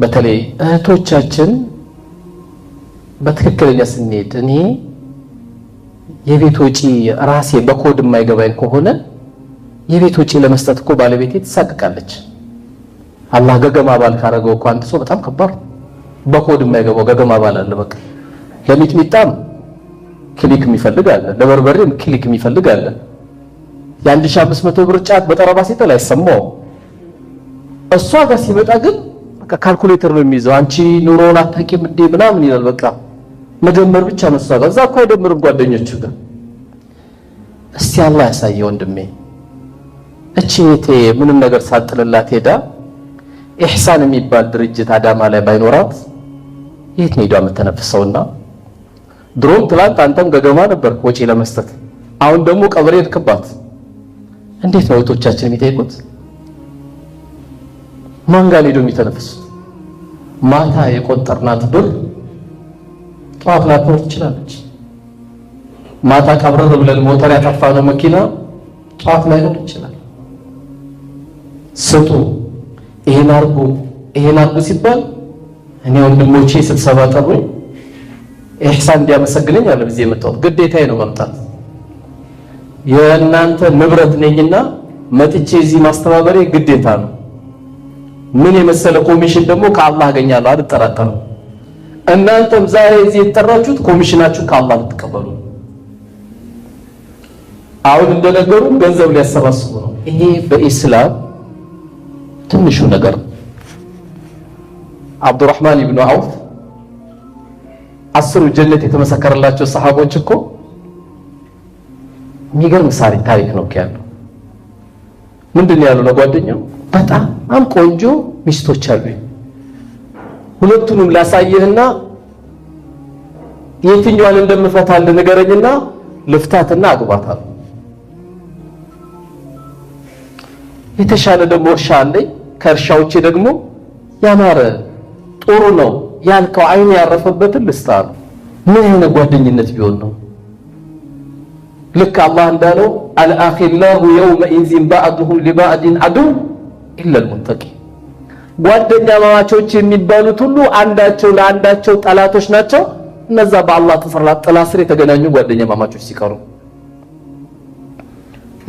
በተለይ እህቶቻችን በትክክለኛ ስንሄድ እኔ የቤት ወጪ ራሴ በኮድ የማይገባኝ ከሆነ የቤት ወጪ ለመስጠት እኮ ባለቤቴ ትሳቀቃለች። አላህ ገገማ ባል ካረገው እኮ አንተ ሰው በጣም ከባድ በኮድ የማይገባው ገገማ ባል አለ። በቃ ለሚጥሚጣም ክሊክ የሚፈልግ አለ፣ ለበርበሬም ክሊክ የሚፈልግ አለ። የ1500 ብር ጫት በጠረባ ሲተል አይሰማው። እሷ ጋር ሲመጣ ግን በቃ ካልኩሌተር ነው የሚይዘው። አንቺ ኑሮውን አታውቂም እንዴ ምናምን ይላል። በቃ መደመር ብቻ ነው። እሷ ጋር እዛ እኮ አይደምርም ጓደኞቹ ጋር። እስቲ አላህ ያሳየው ወንድሜ። እቺ እህቴ ምንም ነገር ሳጥልላት ሄዳ ኢህሳን የሚባል ድርጅት አዳማ ላይ ባይኖራት የት ነው ሄዳ የምትተነፍሰውና? ድሮም ትላንት አንተም ገገማ ነበር ወጪ ለመስጠት፣ አሁን ደግሞ ቀብሬ ልክባት። እንዴት ነው እህቶቻችን የሚጠይቁት? ማን ጋር ሄዶ የሚተነፍሱት? ማታ የቆጠርናት ብር ጠዋት ላትኖር ትችላለች። ማታ ቀብረር ብለን ሞተር ያጠፋነው መኪና ጠዋት ላይ ሊኖር ይችላል። ስጡ፣ ይሄን አርጉ ሲባል እኔ ወንድሞቼ ስብሰባ ጠሩኝ፣ ኢህሳን እንዲያመሰግነኝ አለ በዚህ የመጣሁት ግዴታዬ ነው መምጣት። የእናንተ ንብረት ነኝና መጥቼ እዚህ ማስተባበሬ ግዴታ ነው። ምን የመሰለ ኮሚሽን ደግሞ ከአላህ አገኛለሁ አልጠራጠርም። እናንተም ዛሬ እዚህ የተጠራችሁት ኮሚሽናችሁ ከአላህ ልትቀበሉ። አሁን እንደነገሩ ገንዘብ ሊያሰባስቡ ነው። ይሄ በኢስላም ትንሹ ነገር። አብዱራህማን ኢብኑ አውፍ 10 ጀነት የተመሰከረላቸው ሰሃቦች እኮ የሚገርም ታሪክ ነው ያለው። ምንድነው ያለው ለጓደኛው? በጣም ቆንጆ ሚስቶች አሉኝ፣ ሁለቱንም ላሳየህና የትኛዋን እንደምፈታል ንገረኝና ልፍታትና አግባታል። የተሻለ ደግሞ እርሻ አለኝ፣ ከእርሻዎቼ ደግሞ ያማረ ጥሩ ነው ያልከው አይኑ ያረፈበትን ልስታል። ምን አይነት ጓደኝነት ቢሆን ነው? ልክ አላህ እንዳለው አልአኺላሁ የውመኢዝን ባዕዱሁም ሊባዕድን ዐዱው ኢለል ሙተቂን። ጓደኛ ማማቾች የሚባሉት ሁሉ አንዳቸው ለአንዳቸው ጠላቶች ናቸው። እነዛ በአላህ ጥላ ስር የተገናኙ ጓደኛ ማማቾች ሲቀሩ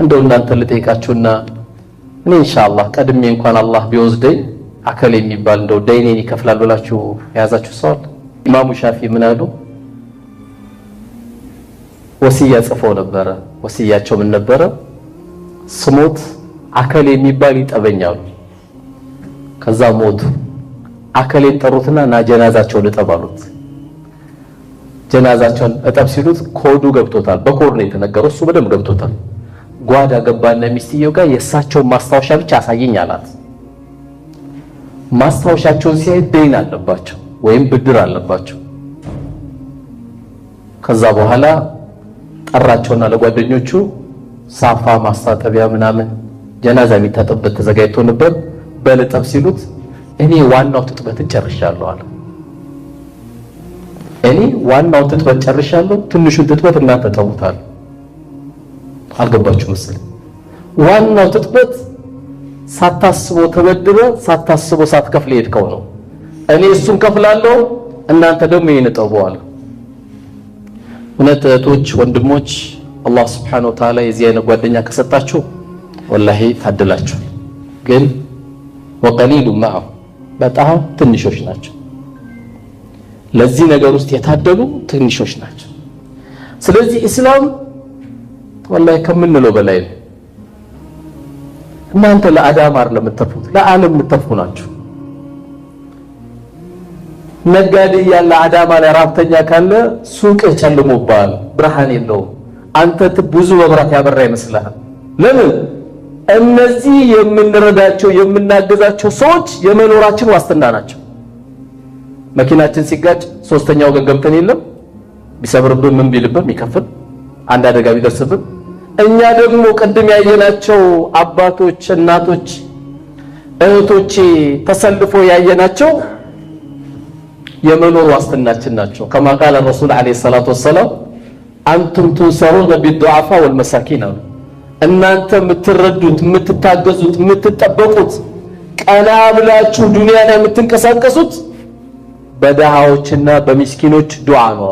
እንደው እናንተ ልጠይቃችሁና እኔ ኢንሻአላህ ቀድሜ እንኳን አላህ ቢወስደኝ አከለ የሚባል እንደው ዳይኔን ይከፍላል ብላችሁ የያዛችሁ ሰው አለ? ኢማሙ ሻፊ ምን አሉ? ወሲያ ጽፈው ነበረ። ወሲያቸው ምን ነበረ? ስሞት አከለ የሚባል ይጠበኛሉ። ከዛ ሞቱ። አከሌን ጠሩትና ና ጀናዛቸውን እጠባሉት። ጀናዛቸውን እጠብ ሲሉት ኮዱ ገብቶታል። በኮድ ነው የተነገረው፣ እሱ በደንብ ገብቶታል። ጓዳ ገባና ሚስትየው ጋር የእሳቸውን ማስታወሻ ብቻ አሳየኝ አላት። ማስታወሻቸውን ሲያይ ደይን አለባቸው ወይም ብድር አለባቸው። ከዛ በኋላ ጠራቸውና ለጓደኞቹ ሳፋ ማስታጠቢያ ምናምን ጀናዛ የሚታጠብበት ተዘጋጅቶ ነበር። በልጠብ ሲሉት እኔ ዋናው ትጥበትን ጨርሻለሁ አለ። እኔ ዋናው ትጥበት ጨርሻለሁ፣ ትንሹን ትጥበት እናንተ ተውታል። አልገባችሁ መሰለኝ። ዋናው ትጥበት ሳታስቦ ተበድረ ሳታስቦ ሳትከፍል ሄድከው ነው። እኔ እሱን ከፍላለሁ፣ እናንተ ደግሞ ይሄን ጠውበዋል። እውነት እህቶች ወንድሞች፣ አላህ Subhanahu Wa Ta'ala የዚህ አይነት ጓደኛ ከሰጣችሁ ወላሂ ታድላችሁ። ግን ወቀሊሉ ማሁ በጣም ትንሾች ናቸው። ለዚህ ነገር ውስጥ የታደሉ ትንሾች ናቸው። ስለዚህ እስላም ወላሂ ከምንለው በላይ ነው። እናንተ ለአዳም አይደለም የምትተፉት፣ ለዓለም የምትተፉ ናችሁ። ነጋዴ ያለ አዳማ ላይ ራብተኛ ካለ ሱቅህ ጨልሞብሃል፣ ብርሃን የለውም። አንተ ብዙ መብራት ያበራ ይመስልሃል። ለምን? እነዚህ የምንረዳቸው የምናገዛቸው ሰዎች የመኖራችን ዋስትና ናቸው። መኪናችን ሲጋጭ ሶስተኛው ወገን ገብተን የለም ቢሰብርብን ምን ቢልብን የሚከፍል አንድ አደጋ ቢደርስብን፣ እኛ ደግሞ ቅድም ያየናቸው አባቶች፣ እናቶች፣ እህቶቼ ተሰልፎ ያየናቸው የመኖር ዋስትናችን ናቸው። ከማ ቃለ ረሱል አለይሂ ሰላቱ ወሰላም አንቱም ትንሰሩነ ቢዱዓፋ ወልመሳኪን አሉ። እናንተ የምትረዱት የምትታገዙት የምትጠበቁት ቀና ብላችሁ ዱንያ ላይ የምትንቀሳቀሱት በደሃዎችና በሚስኪኖች ዱዓ ነው።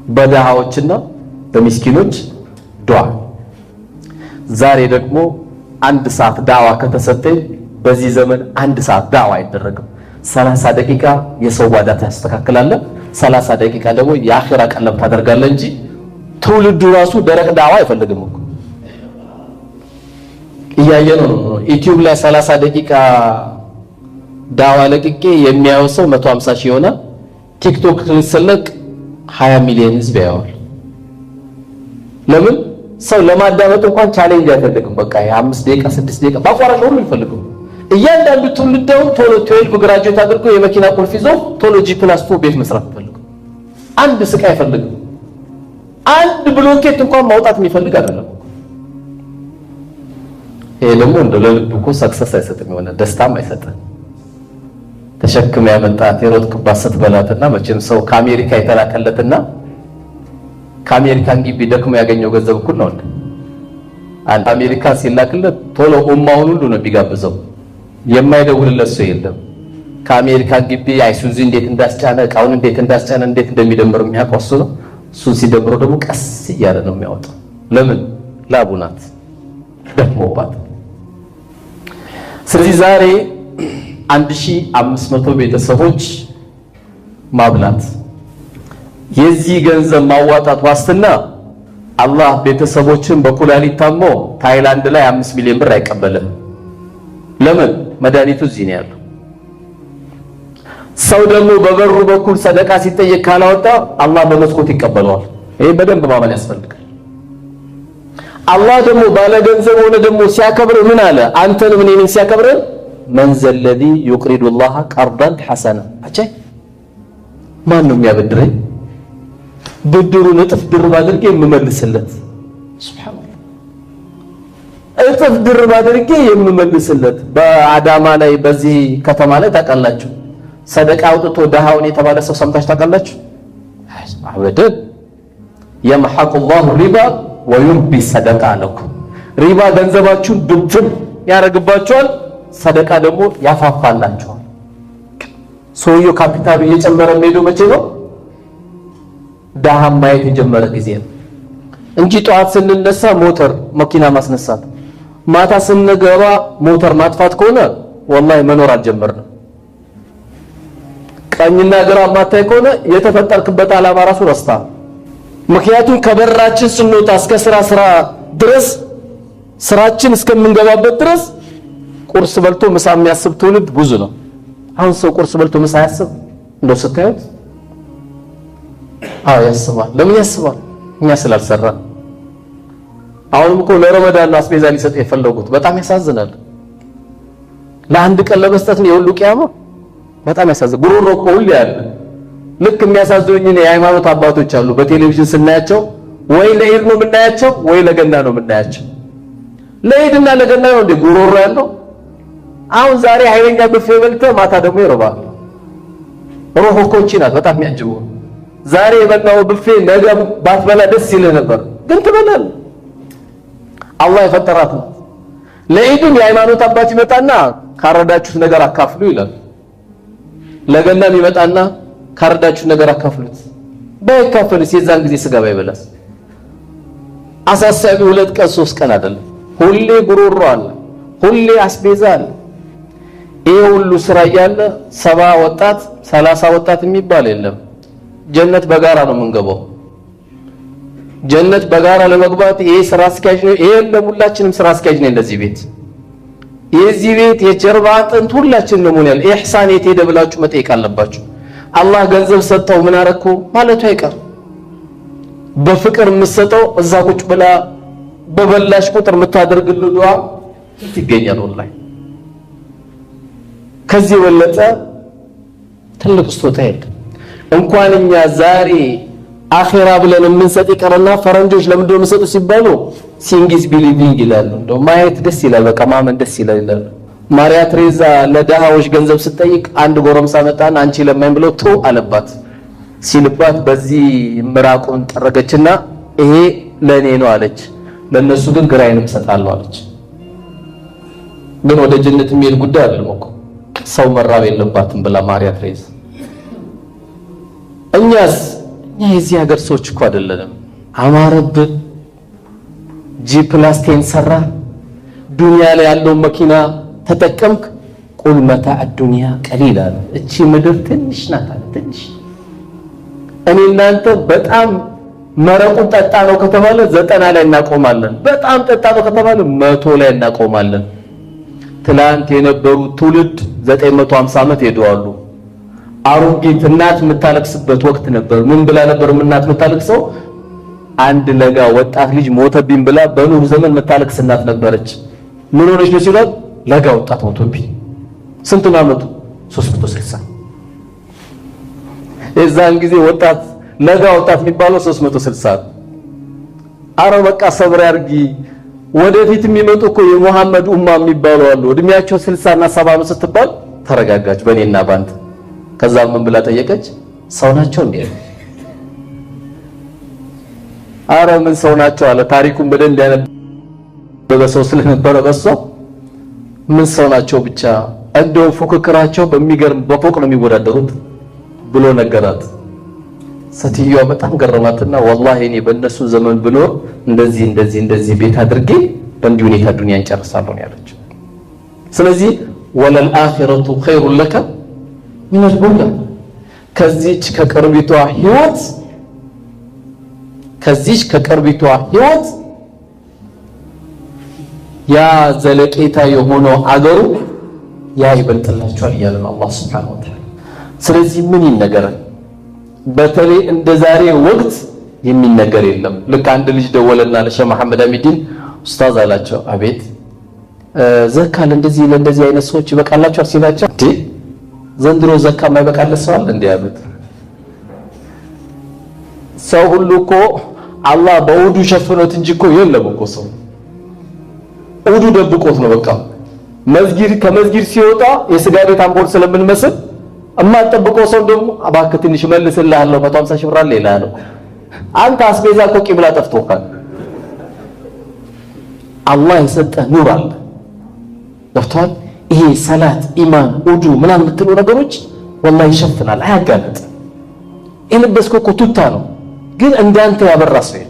በደሃዎችና በሚስኪኖች ዱዓ። ዛሬ ደግሞ አንድ ሰዓት ዳዋ ከተሰጠኝ በዚህ ዘመን አንድ ሰዓት ዳዋ አይደረግም። 30 ደቂቃ የሰው ዋዳ ታስተካክላለህ፣ 30 ደቂቃ ደግሞ የአኺራ ቀለብ ታደርጋለህ እንጂ ትውልዱ ራሱ ደረቅ ዳዋ አይፈልግም እኮ። እያየነው ነው። ዩቲዩብ ላይ 30 ደቂቃ ዳዋ ለቅቄ የሚያየው ሰው 150 ሺህ ይሆናል። ቲክቶክ ስለቅ 20 ሚሊዮን ህዝብ ያየዋል። ለምን? ሰው ለማዳመጥ እንኳን ቻሌንጅ አይፈልግም። በቃ የ5 ደቂቃ 6 ደቂቃ ባቋራጭ ሁሉ ይፈልጋል። እያንዳንዱ ትውልደው ቶሎ 12 ግራጁዌት አድርጎ የመኪና ቁልፍ ይዞ ቶሎ G+2 ቤት መስራት ይፈልጋል። አንድ ስቃይ አይፈልግም። አንድ ብሎኬት እንኳን ማውጣት የሚፈልግ አይደለም። ይሄ ደግሞ እንደ ለልብ እኮ ሰክሰስ አይሰጥም፣ የሆነ ደስታም አይሰጥም። ተሸክም ያመጣት የሮጥክባት ስትበላትና መቼም ሰው ከአሜሪካ የተላከለትና ከአሜሪካን ግቢ ደክሞ ያገኘው ገንዘብ እኩል ነው። አንድ አሜሪካ ሲላክለት ቶሎ ኡማውን ሁሉ ነው ቢጋብዘው፣ የማይደውልለት ሰው የለም። ከአሜሪካን ግቢ አይሱዚ እንዴት እንዳስጫነ እቃውን እንዴት እንዳስጫነ እንዴት እንደሚደምር የሚያውቀው እሱ ነው። እሱን ሲደምረው ደግሞ ቀስ እያለ ነው የሚያወጣው። ለምን? ላቡ ናት ደክሞባት። ስለዚህ ዛሬ 1500 ቤተሰቦች ማብላት፣ የዚህ ገንዘብ ማዋጣት ዋስትና አላህ ቤተሰቦችን በኩላሊት ታሞ ታይላንድ ላይ 5 ሚሊዮን ብር አይቀበልም። ለምን? መድኃኒቱ እዚህ ነው ያለው። ሰው ደግሞ በበሩ በኩል ሰደቃ ሲጠየቅ ካላወጣ አላህ በመስኮት ይቀበለዋል። ይሄ በደንብ ማመን ያስፈልጋል። አላህ ደግሞ ባለ ገንዘብ ሆነ ደግሞ ሲያከብር ምን አለ? አንተንም እኔንም ሲያከብር መን ዘለዚ ዩቅሪዱ ላህ ቀርዳን ሐሰና። አቻይ ማን ነው የሚያበድረኝ ብድሩን እጥፍ ድርብ አድርጌ የምመልስለት? ሱብሃንአላህ፣ እጥፍ ድርብ አድርጌ የምመልስለት። በአዳማ ላይ በዚህ ከተማ ላይ ታውቃላችሁ፣ ሰደቃ አውጥቶ ደሃውን የተባለ ሰው ሰምታችሁ ታውቃላችሁ? አበደን የመሐቁ ላሁ ሪባ ወዩርቢ ሰደቃ ለኩም። ሪባ ገንዘባችሁን ብትን ያደርግባችኋል፣ ሰደቃ ደግሞ ያፋፋላችኋል። ሰውየው ካፒታሉ እየጨመረ የሚሄደው መቼ ነው? ደሃም ማየት የጀመረ ጊዜ ነው እንጂ ጠዋት ስንነሳ ሞተር መኪና ማስነሳት፣ ማታ ስንገባ ሞተር ማጥፋት ከሆነ ወላሂ መኖር አልጀመርንም። ቀኝና ግራ ማታይ ከሆነ የተፈጠርክበት ዓላማ ራሱ ረስታ። ምክንያቱም ከበራችን ስንወጣ እስከ ስራ ድረስ ስራችን እስከምንገባበት ድረስ ቁርስ በልቶ ምሳ የሚያስብ ትውልድ ብዙ ነው። አሁን ሰው ቁርስ በልቶ ምሳ ያስብ እንደው ስታዩት? አዎ ያስባል። ለምን ያስባል? እኛ ስላልሰራ። አሁንም እኮ ለረመዳን ነው አስቤዛ ሊሰጥ የፈለጉት። በጣም ያሳዝናል። ለአንድ ቀን ለመስጠት ነው የሁሉ ቂያማ። በጣም ያሳዝናል። ጉሮሮ እኮ ሁሉ ያለ ልክ የሚያሳዝኑኝ የሃይማኖት አባቶች አሉ። በቴሌቪዥን ስናያቸው ወይ ለኢድ ነው የምናያቸው ወይ ለገና ነው የምናያቸው። ለኢድና ለገና ነው እንደ ጉሮሮ ያለው። አሁን ዛሬ ኃይለኛ ብፌ በልተህ ማታ ደግሞ ይረባል። ሩህ እኮ እቺ ናት በጣም የሚያጅበው። ዛሬ የበላው ብፌ ነገ ባትበላ ደስ ይልህ ነበር፣ ግን ትበላለህ። አላህ የፈጠራት ነው። ለኢድም የሃይማኖት አባት ይመጣና ካረዳችሁት ነገር አካፍሉ ይላል። ለገናም ይመጣና ካረዳችሁት ነገር አካፍሉት። ባይካፈልስ የዛን ጊዜ ስጋ ባይበላስ? አሳሳቢ 2 ቀን 3 ቀን አይደለም፣ ሁሌ ጉሮሮ አለ፣ ሁሌ አስቤዛ አለ። ይሄ ሁሉ ስራ እያለ 70 ወጣት 30 ወጣት የሚባል የለም። ጀነት በጋራ ነው የምንገባው። ጀነት በጋራ ለመግባት ይሄ ስራ አስኪያጅ ነው። ይሄ ለሁላችንም ስራ አስኪያጅ ነው። ለዚህ ቤት የዚህ ቤት የጀርባ አጥንት ሁላችንም ነው ሞኛል። ኢህሳን የት ሄደ ብላችሁ መጠየቅ አለባችሁ። አላህ ገንዘብ ሰጠው ምን አረኩ ማለቱ አይቀር። በፍቅር የምትሰጠው እዛ ቁጭ ብላ በበላሽ ቁጥር የምታደርግልህ ዱዓ ይገኛል። ወላሂ ከዚህ የበለጠ ትልቅ ስጦታ የለም። እንኳን እኛ ዛሬ አኺራ ብለን የምንሰጥ ይቀርና ፈረንጆች ለምንድን ነው የምንሰጡ ሲባሉ ሲንግስ ቢሊቪንግ ይላሉ። እንደው ማየት ደስ ይላል፣ በቃ ማመን ደስ ይላል ይላሉ። ማሪያ ትሬዛ ለደሃዎች ገንዘብ ስትጠይቅ አንድ ጎረምሳ መጣና አንቺ ለማኝ ብሎ ቱ አለባት። ሲልባት በዚህ ምራቁን ጠረገችና ይሄ ለኔ ነው አለች። ለነሱ ግን ግራዬንም ሰጣለሁ አለች። ግን ወደ ጀነት የሚሄድ ጉዳይ አይደለም እኮ ሰው መራብ የለባትም ብላ ማርያ ትሬዝ። እኛ የዚህ ሀገር ሰዎች እኮ አይደለንም። አማረብን፣ ጂ+10 ሰራ፣ ዱንያ ላይ ያለው መኪና ተጠቀምክ። ቁል መታዕ ዱንያ ቀሊል አለ። እቺ ምድር ትንሽ ናት አለ። ትንሽ እኔ እናንተ በጣም መረቁን ጠጣ ነው ከተባለ 90 ላይ እናቆማለን። በጣም ጠጣ ነው ከተባለ 100 ላይ እናቆማለን። ትላንት የነበሩ ትውልድ 950 ዓመት ሄደዋል። አሮጊት እናት የምታለቅስበት ወቅት ነበር። ምን ብላ ነበር እናት የምታለቅሰው? አንድ ለጋ ወጣት ልጅ ሞተብኝ ብላ በኑር ዘመን የምታለቅስ እናት ነበረች። ምን ሆነች ነው ሲሏት፣ ለጋ ወጣት ሞተብኝ። ስንት ነው ዓመቱ? 360። የዛን ጊዜ ወጣት ለጋ ወጣት የሚባለው 360። አረ በቃ ሰብር ያርጊ። ወደፊት የሚመጡ እኮ የሙሐመድ ኡማ የሚባሉ አሉ። እድሜያቸው 60 እና 70 ነው ስትባል ተረጋጋች በእኔና ባንተ። ከዛ ምን ብላ ጠየቀች? ሰው ናቸው እንዴ? አረ ምን ሰው ናቸው አለ። ታሪኩን በደንብ ያነበበ ሰው ስለነበረ በሷ ምን ሰው ናቸው ብቻ እንደው ፉክክራቸው በሚገርም በፎቅ ነው የሚወዳደሩት ብሎ ነገራት። ሴትዮዋ በጣም ገረማትና ወላሂ እኔ በእነሱ ዘመን ብኖር እንደዚህ ቤት አድርጌ በእንዲህ ሁኔታ ዱንያን ጨርሳለሁ ያለችው። ስለዚህ ወለል አኺረቱ ኸይሩን ለከ ሚነል ኡላ፣ ከዚች ከቅርቢቷ ህይወት ያ ዘለቄታ የሆነው አገሩ ያ ይበልጥላችኋል እያለ ነው አላህ ሱብሓነሁ ወተዓላ። ስለዚህ ምን ይነገራል? በተለይ እንደ ዛሬ ወቅት የሚነገር የለም። ልክ አንድ ልጅ ደወለና ለሼህ መሐመድ አሚዲን ኡስታዝ አላቸው። አቤት ዘካ ለእንደዚህ አይነት ሰዎች ይበቃላቸዋል ሲላቸው፣ እንዴ ዘንድሮ ዘካ የማይበቃለት ሰው አለ እንዴ ያሉት። ሰው ሁሉ እኮ አላህ በውዱ ሸፍኖት እንጂ እኮ የለም እኮ ሰው ውዱ ደብቆት ነው። በቃ ከመስጊድ ሲወጣ የስጋ ቤት አምፖል ስለምንመስል እማጠብቀው ሰው ደግሞ እባክህ ትንሽ መልስልሃለሁ 150 ሺህ ብር አለ ይላል። አንተ አስቤዛ እኮ ቂብላ ጠፍቶካል። አላህ የሰጠህ ኑር አለ። ገብቶሃል? ይሄ ሰላት፣ ኢማን፣ ውዱ ምናምን የምትሉ ነገሮች ወላሂ ይሸፍናል፣ አያጋልጥ። የለበስከው እኮ ቱታ ነው፣ ግን እንዳንተ ያበራ ሰው